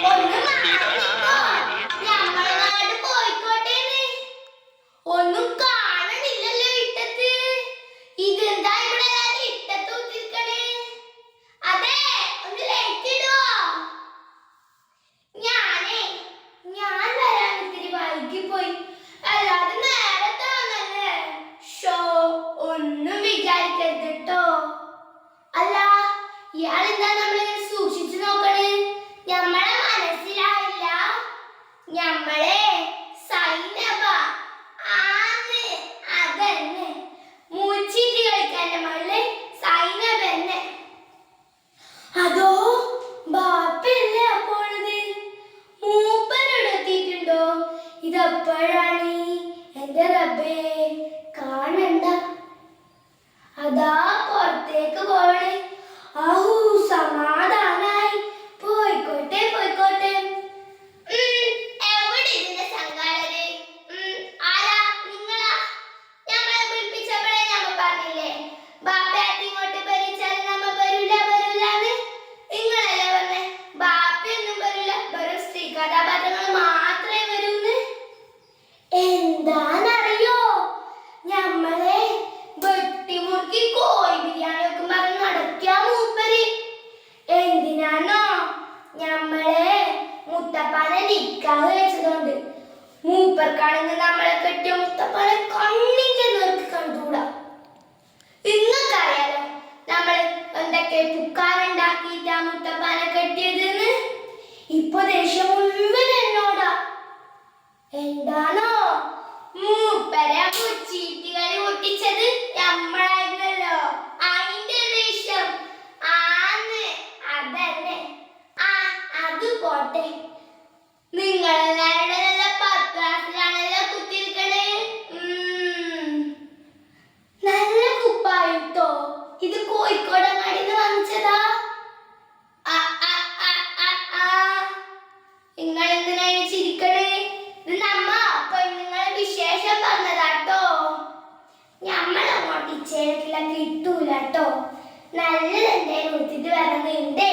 ഒന്ന് മാറിട്ടോ. ഞമ്മടെ നാട് കോഴിക്കോട്ടേന്ന്. ഒന്നും കാണണില്ലല്ലോ ഇട്ടത്ത്. ഇതെന്താ ഇവിടെ എല്ലാരും ഇട്ടത്ത് കുത്തിരിക്കണേ? അതെ, ഒന്ന് ലൈറ്റ് ഇടുവോ? ഞാൻ വരാൻ ഇത്തിരി വൈകിപ്പോയി. അല്ലാതെ നേരത്തെ വന്നല്ലേ. ഷോ ഒന്നും വിചാരിക്കരുത് കേട്ടോ. അല്ല, ഇയാളെന്താ നമ്മളിങ്ങനെ സൂക്ഷിച്ചു നോക്കണേ? ഞമ്മളെ മനസ്സിലായില്ല. ഞമ്മളെ സൈനബ ആന്ന്, അതന്നെ. മൂച്ചിട്ട് കളിക്കാൻ്റെ മകളെ സൈനബന്നെ. അതോ ബാപ്പയല്ലേ അപ്പോഴത്? മൂപ്പരോട് എത്തിയിട്ടുണ്ടോ? ഇതെപ്പോഴാണ്? എന്റെ റബ്ബേ, കാണണ്ട. അതാ പുറത്തേക്ക് പോവണേ. ആഹൂ, സമാധാനായി. പോയിക്കോട്ടെ പോയിക്കോട്ടെ. എവിടെ ഇതിന്റെ സംഘാടകര്? ആരാ? നിങ്ങളാ? ഞമ്മളെ വിളിപ്പിച്ചപ്പോഴേ ഞമ്മ പറഞ്ഞില്ലേ ബാപ്പയാട്ടി ഇങ്ങോട്ട് ഭരിച്ചാൽ നമ്മ വരൂലെന്ന്. നിങ്ങളല്ലേ പറഞ്ഞേ ബാപ്പയൊന്നും വരില്ല, വെറും സ്ത്രീ കഥാപാത്രങ്ങൾ മാത്രമേ വരൂന്ന്. എന്താന്നറിയോ, ഞമ്മളെ വെട്ടിമുറുക്കി കോഴി ബിരിയാണി ഒക്കെ പറഞ്ഞ് നടക്കാ മൂപ്പര്. എന്തിനാണോ? ഞമ്മളെ മുത്തപ്പാനെ നിക്കാഹ് വെച്ചതുകൊണ്ട്. മൂപ്പർക്കാണെങ്കിൽ നമ്മളെ കെട്ടിയ മുത്തപ്പാനെ കണ്ണിന്റെ നേർക്ക് കണ്ടുകൂടാ. നിങ്ങൾക്കറിയാലോ നമ്മൾ എന്തൊക്കെ പുക്കാറുണ്ടാക്കിയിട്ടാ മുത്തപ്പാനെ കെട്ടിയതെന്ന്. ഇപ്പൊ ദേഷ്യം മുഴുവൻ എന്നോടാ. എന്താണോ മൂപ്പരെ ചീട്ടുകളി പൊട്ടിച്ചത് നമ്മളായിരുന്നല്ലോ. അതിന്റെ ദേഷ്യം ആന്ന്, അതന്നെ. അത് പോട്ടെ. നിങ്ങളെല്ലാവരുടെ നല്ല 10th ക്ലാസ്സിലാണല്ലോ കുത്തിരിക്കണേ. നല്ല കുപ്പായിട്ടോ. ഇത് കോഴിക്കോടങ്ങാടിന്ന് വാങ്ങിച്ചതാ. നിങ്ങൾ എന്തിനാണ് ചിരിക്കണേ? ഇത് നമ്മ പെണ്ണുങ്ങളെ വിശേഷം പറഞ്ഞതാട്ടോ. ഞമ്മളങ്ങോട്ട് ഇച്ചേക്കില്ല കിട്ടൂല കേട്ടോ. നല്ലത് എന്തേലും കൊടുത്തിട്ട് വരണത് എന്തേ